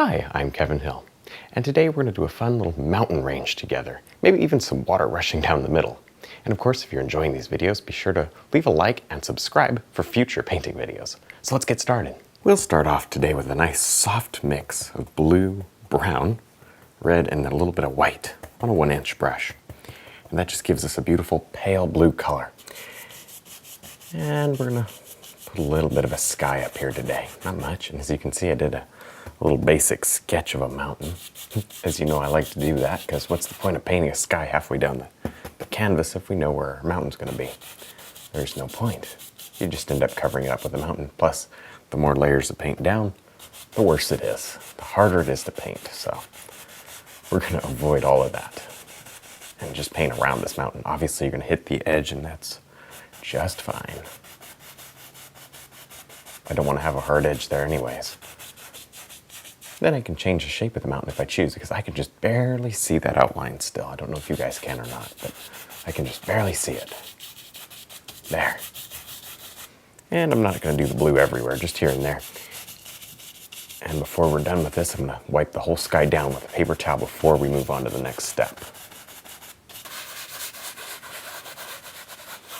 Hi, I'm Kevin Hill, and today we're going to do a fun little mountain range together, maybe even some water rushing down the middle. And of course, if you're enjoying these videos, be sure to leave a like and subscribe for future painting videos. So let's get started. We'll start off today with a nice soft mix of blue, brown, red, and a little bit of white on a 1-inch brush. And that just gives us a beautiful pale blue color. And we're going to put a little bit of a sky up here today. Not much, and as you can see, I did a little basic sketch of a mountain. As you know, I like to do that because what's the point of painting a sky halfway down the canvas if we know where our mountain's going to be? There's no point. You just end up covering it up with a mountain. Plus, the more layers of paint down, the worse it is. The harder it is to paint. So we're going to avoid all of that and just paint around this mountain. Obviously, you're going to hit the edge, and that's just fine. I don't want to have a hard edge there anyways. Then I can change the shape of the mountain if I choose, because I can just barely see that outline still. I don't know if you guys can or not, but I can just barely see it. There. And I'm not going to do the blue everywhere, just here and there. And before we're done with this, I'm going to wipe the whole sky down with a paper towel before we move on to the next step.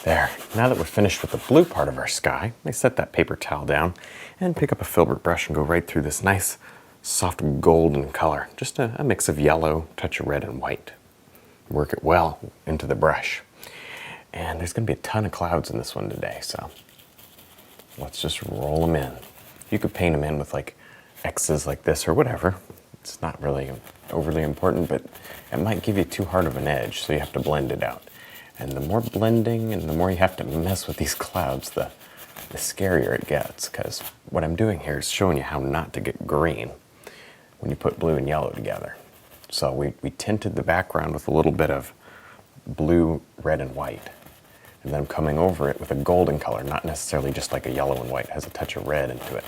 There. Now that we're finished with the blue part of our sky, I set that paper towel down and pick up a filbert brush and go right through this nice soft golden color. Just a mix of yellow, touch of red and white. Work it well into the brush. And there's going to be a ton of clouds in this one today, so let's just roll them in. You could paint them in with like X's like this or whatever. It's not really overly important, but it might give you too hard of an edge, so you have to blend it out. And the more blending and the more you have to mess with these clouds, the scarier it gets, because what I'm doing here is showing you how not to get green when you put blue and yellow together. So we tinted the background with a little bit of blue, red, and white. And then I'm coming over it with a golden color, not necessarily just like a yellow and white. It has a touch of red into it.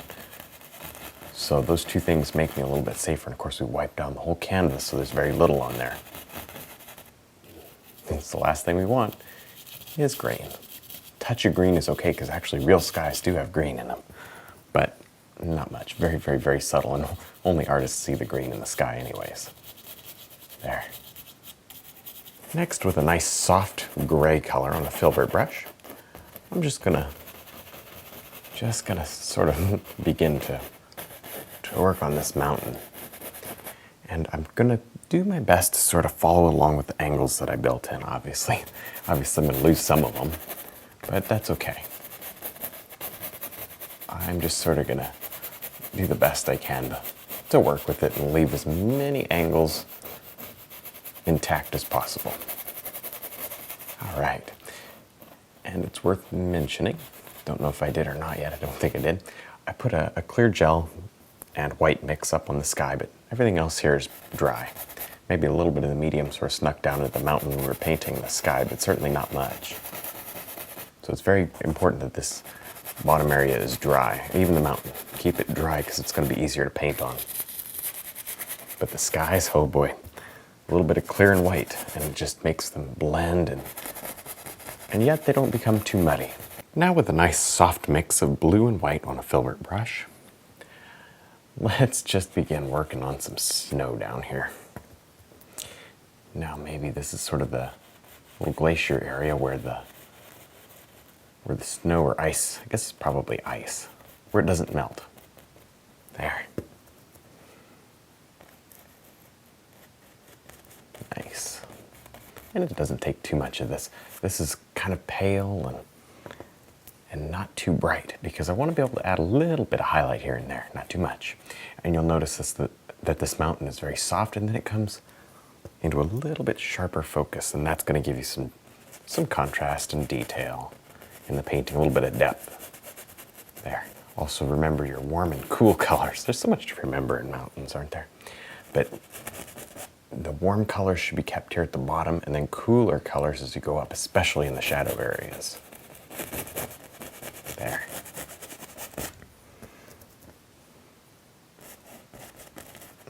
So those two things make me a little bit safer. And of course, we wiped down the whole canvas, so there's very little on there. And the last thing we want is green. Touch of green is okay, because actually real skies do have green in them. But not much. Very, very, very subtle, and only artists see the green in the sky anyways. There. Next, with a nice soft gray color on a filbert brush, I'm just gonna sort of begin to work on this mountain. And I'm gonna do my best to sort of follow along with the angles that I built in, obviously. Obviously, I'm gonna lose some of them, but that's okay. I'm just sort of gonna do the best I can to work with it and leave as many angles intact as possible. All right, and it's worth mentioning, don't know if I did or not yet, I don't think I did, I put a clear gel and white mix up on the sky, but everything else here is dry. Maybe a little bit of the medium sort of snuck down at the mountain when we were painting the sky, but certainly not much. So it's very important that this bottom area is dry, even the mountain. Keep it dry because it's going to be easier to paint on. But the skies, oh boy, a little bit of clear and white, and it just makes them blend, and yet they don't become too muddy. Now with a nice soft mix of blue and white on a filbert brush, let's just begin working on some snow down here. Now maybe this is sort of the little glacier area where the snow or ice, I guess it's probably ice, where it doesn't melt. There. Nice. And it doesn't take too much of this. This is kind of pale and not too bright, because I want to be able to add a little bit of highlight here and there, not too much. And you'll notice that this mountain is very soft, and then it comes into a little bit sharper focus, and that's going to give you some contrast and detail in the painting, a little bit of depth. There. Also remember your warm and cool colors. There's so much to remember in mountains, aren't there? But the warm colors should be kept here at the bottom, and then cooler colors as you go up, especially in the shadow areas. There.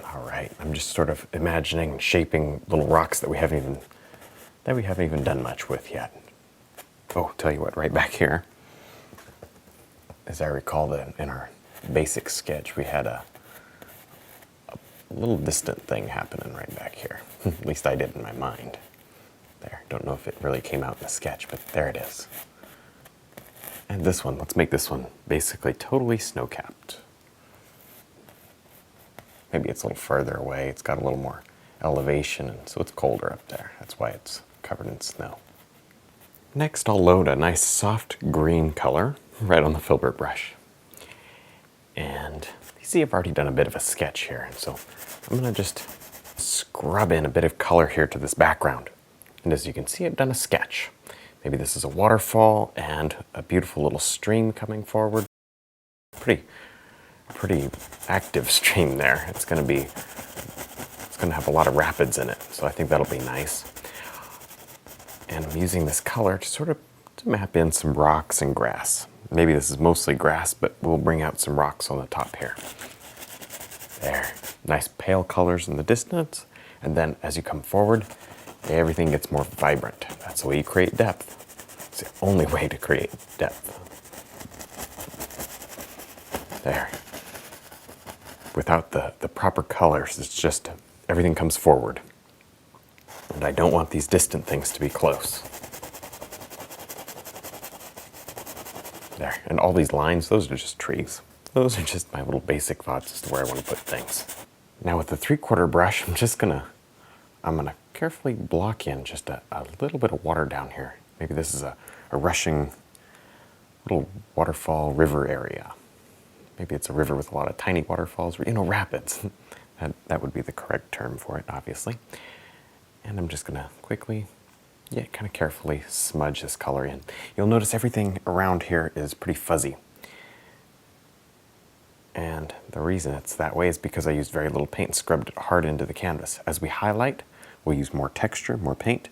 All right, I'm just sort of imagining shaping little rocks that we haven't even done much with yet. Oh, tell you what, right back here, as I recall, that in our basic sketch, we had a little distant thing happening right back here. At least I did in my mind. There, don't know if it really came out in the sketch, but there it is. And this one, let's make this one basically totally snow-capped. Maybe it's a little further away, it's got a little more elevation, and so it's colder up there. That's why it's covered in snow. Next, I'll load a nice soft green color right on the filbert brush. And you see I've already done a bit of a sketch here, and so I'm gonna just scrub in a bit of color here to this background. And as you can see, I've done a sketch. Maybe this is a waterfall and a beautiful little stream coming forward. Pretty active stream there. It's gonna have a lot of rapids in it, so I think that'll be nice. And I'm using this color to map in some rocks and grass. Maybe this is mostly grass, but we'll bring out some rocks on the top here. There, nice pale colors in the distance, and then as you come forward, everything gets more vibrant. That's the way you create depth. It's the only way to create depth. There. Without the proper colors, it's just, everything comes forward. And I don't want these distant things to be close. There, and all these lines, those are just trees. Those are just my little basic thoughts as to where I want to put things. Now with the 3/4 brush, I'm gonna carefully block in just a little bit of water down here. Maybe this is a rushing little waterfall river area. Maybe it's a river with a lot of tiny waterfalls, rapids. That would be the correct term for it, obviously. And I'm just gonna quickly, kind of carefully smudge this color in. You'll notice everything around here is pretty fuzzy. And the reason it's that way is because I used very little paint and scrubbed it hard into the canvas. As we highlight, we'll use more texture, more paint,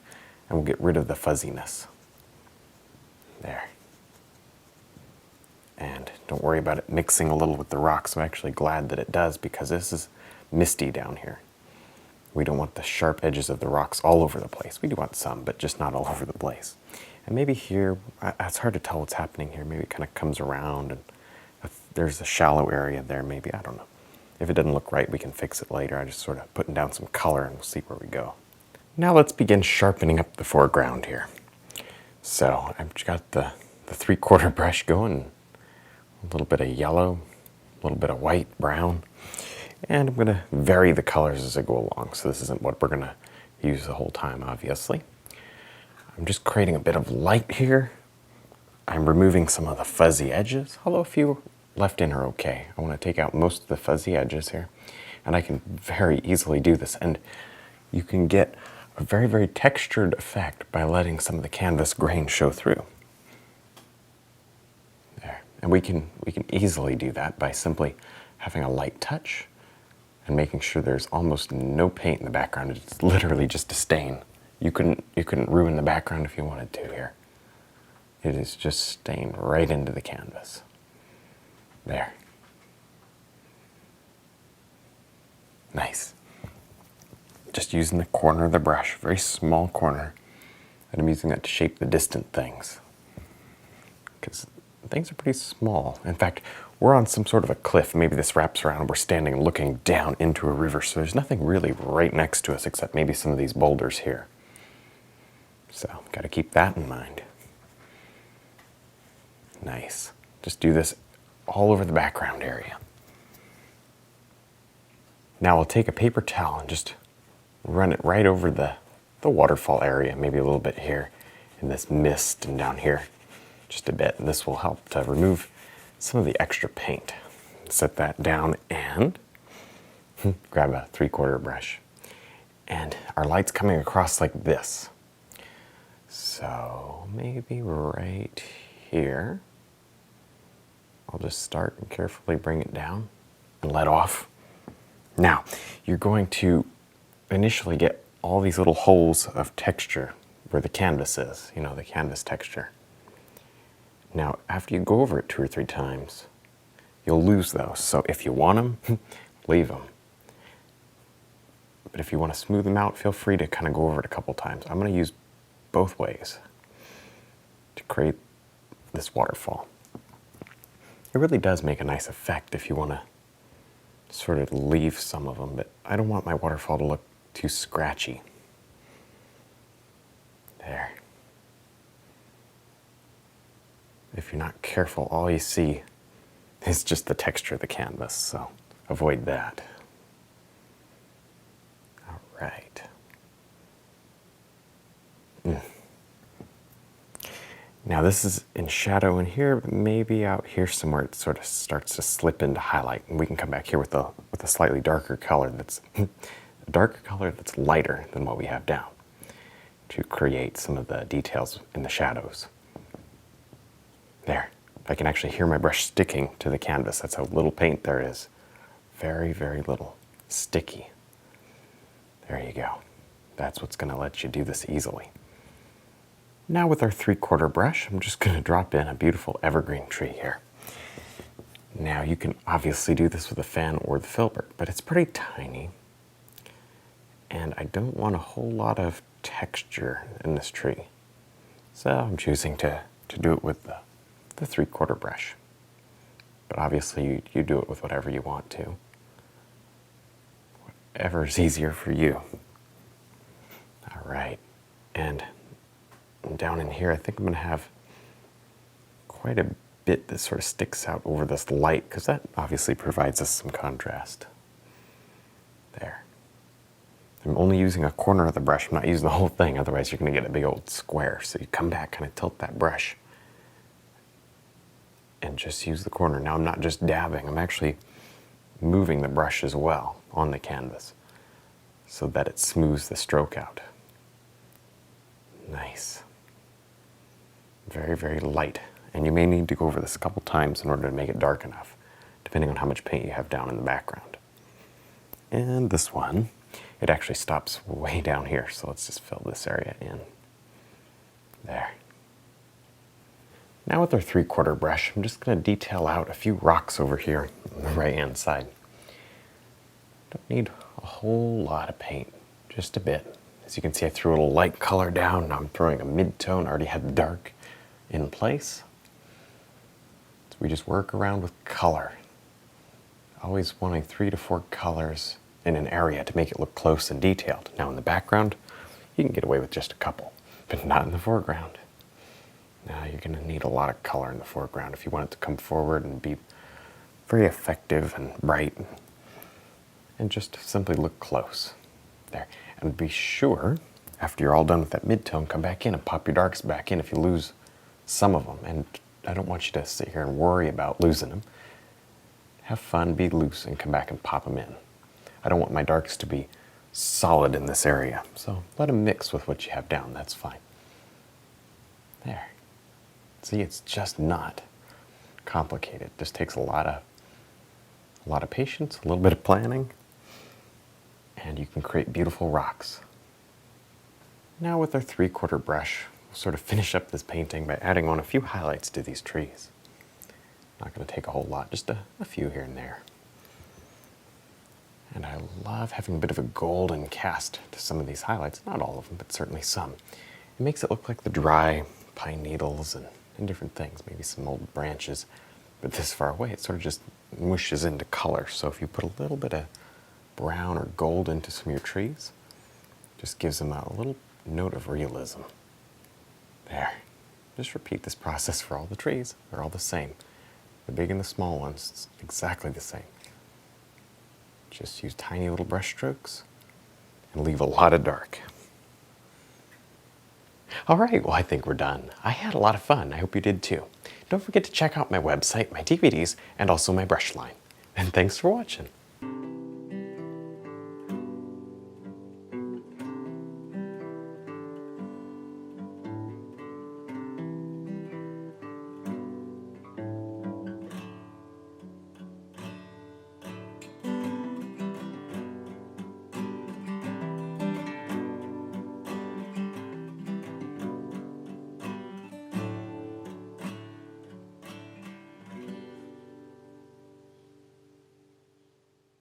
and we'll get rid of the fuzziness. There. And don't worry about it mixing a little with the rocks. I'm actually glad that it does, because this is misty down here. We don't want the sharp edges of the rocks all over the place. We do want some, but just not all over the place. And maybe here, it's hard to tell what's happening here. Maybe it kind of comes around, and there's a shallow area there, maybe, I don't know. If it doesn't look right, we can fix it later. I'm just sort of putting down some color, and we'll see where we go. Now let's begin sharpening up the foreground here. So I've got the 3/4 brush going, a little bit of yellow, a little bit of white, brown, and I'm going to vary the colors as I go along. So this isn't what we're going to use the whole time, obviously. I'm just creating a bit of light here. I'm removing some of the fuzzy edges, although a few left in are okay. I want to take out most of the fuzzy edges here, and I can very easily do this. And you can get a very, very textured effect by letting some of the canvas grain show through. There. And we can easily do that by simply having a light touch and making sure there's almost no paint in the background. It's literally just a stain. You couldn't ruin the background if you wanted to here. It is just stained right into the canvas. There. Nice. Just using the corner of the brush, very small corner, and I'm using that to shape the distant things. Because things are pretty small. In fact, we're on some sort of a cliff. Maybe this wraps around and we're standing looking down into a river, so there's nothing really right next to us except maybe some of these boulders here. So, got to keep that in mind. Nice. Just do this all over the background area. Now I'll take a paper towel and just run it right over the waterfall area, maybe a little bit here in this mist and down here just a bit. And this will help to remove some of the extra paint. Set that down and grab a 3/4 brush. And our light's coming across like this. So maybe right here. I'll just start and carefully bring it down and let off. Now, you're going to initially get all these little holes of texture where the canvas is, the canvas texture. Now, after you go over it 2 or 3 times, you'll lose those. So if you want them, leave them. But if you want to smooth them out, feel free to kind of go over it a couple times. I'm going to use both ways to create this waterfall. It really does make a nice effect if you want to sort of leave some of them, but I don't want my waterfall to look too scratchy. There. If you're not careful, all you see is just the texture of the canvas, so avoid that. All right. Now this is in shadow in here, but maybe out here somewhere it sort of starts to slip into highlight, and we can come back here with a slightly darker color that's a darker color that's lighter than what we have down to create some of the details in the shadows. There, I can actually hear my brush sticking to the canvas. That's how little paint there is. Very, very little. Sticky. There you go. That's what's going to let you do this easily. Now with our 3/4 brush, I'm just going to drop in a beautiful evergreen tree here. Now you can obviously do this with a fan or the filbert, but it's pretty tiny. And I don't want a whole lot of texture in this tree. So I'm choosing to do it with the 3/4 brush. But obviously you do it with whatever you want to. Whatever's easier for you. All right. And down in here, I think I'm going to have quite a bit that sort of sticks out over this light, because that obviously provides us some contrast. There. I'm only using a corner of the brush. I'm not using the whole thing, otherwise you're going to get a big old square. So you come back, kind of tilt that brush, and just use the corner. Now I'm not just dabbing, I'm actually moving the brush as well on the canvas so that it smooths the stroke out. Nice. Very, very light. And you may need to go over this a couple times in order to make it dark enough, depending on how much paint you have down in the background. And this one, it actually stops way down here, so let's just fill this area in. There. Now with our 3/4 brush, I'm just going to detail out a few rocks over here on the right-hand side. Don't need a whole lot of paint, just a bit. As you can see, I threw a little light color down. Now I'm throwing a mid-tone. I already had the dark in place. So we just work around with color. Always wanting 3 to 4 colors in an area to make it look close and detailed. Now in the background, you can get away with just a couple, but not in the foreground. Now you're going to need a lot of color in the foreground if you want it to come forward and be very effective and bright, and just simply look close. There. And be sure, after you're all done with that mid-tone, come back in and pop your darks back in if you lose some of them. And I don't want you to sit here and worry about losing them. Have fun, be loose, and come back and pop them in. I don't want my darks to be solid in this area, so let them mix with what you have down. That's fine. There. See, it's just not complicated. It just takes a lot of patience, a little bit of planning, and you can create beautiful rocks. Now with our 3/4 brush, we'll sort of finish up this painting by adding on a few highlights to these trees. Not going to take a whole lot, just a few here and there. And I love having a bit of a golden cast to some of these highlights. Not all of them, but certainly some. It makes it look like the dry pine needles and different things, maybe some old branches. But this far away, it sort of just mushes into color. So if you put a little bit of brown or gold into some of your trees, it just gives them a little note of realism. There. Just repeat this process for all the trees. They're all the same. The big and the small ones, it's exactly the same. Just use tiny little brush strokes and leave a lot of dark. All right, well, I think we're done. I had a lot of fun. I hope you did too. Don't forget to check out my website, my DVDs, and also my brush line. And thanks for watching.